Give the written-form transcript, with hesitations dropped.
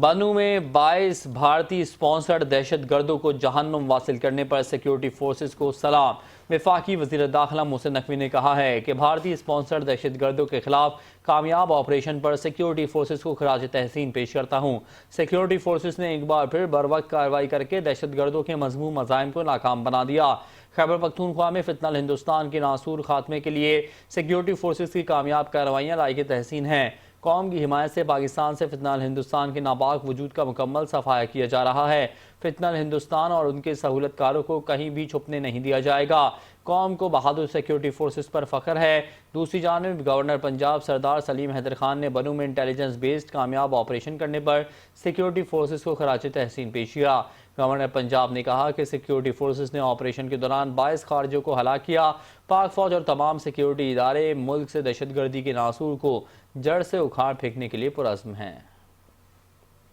بنو میں 22 بھارتی اسپانسرڈ دہشت گردوں کو جہنم واصل کرنے پر سیکیورٹی فورسز کو سلام۔ وفاقی وزیر داخلہ محسن نقوی نے کہا ہے کہ بھارتی اسپانسرڈ دہشت گردوں کے خلاف کامیاب آپریشن پر سیکیورٹی فورسز کو خراج تحسین پیش کرتا ہوں۔ سیکیورٹی فورسز نے ایک بار پھر بروقت کارروائی کر کے دہشت گردوں کے مذموم عزائم کو ناکام بنا دیا۔ خیبر پختونخوا میں فتنہ الہندوستان کے ناسور خاتمے کے لیے سیکیورٹی فورسز کی کامیاب کارروائیاں لائق تحسین ہیں۔ قوم کی حمایت سے پاکستان سے فتنہ الہندوستان کے ناپاک وجود کا مکمل صفایا کیا جا رہا ہے۔ فتنہ الہندوستان اور ان کے سہولت کاروں کو کہیں بھی چھپنے نہیں دیا جائے گا۔ قوم کو بہادر سیکیورٹی فورسز پر فخر ہے۔ دوسری جانب گورنر پنجاب سردار سلیم حیدر خان نے بنو میں انٹیلیجنس بیسڈ کامیاب آپریشن کرنے پر سیکیورٹی فورسز کو خراج تحسین پیش کیا۔ گورنر پنجاب نے کہا کہ سیکیورٹی فورسز نے آپریشن کے دوران 22 خارجیوں کو ہلاک کیا۔ پاک فوج اور تمام سیکیورٹی ادارے ملک سے دہشت گردی کے ناسور کو جڑ سے اکھاڑ پھینکنے کے لیے پرعزم ہیں۔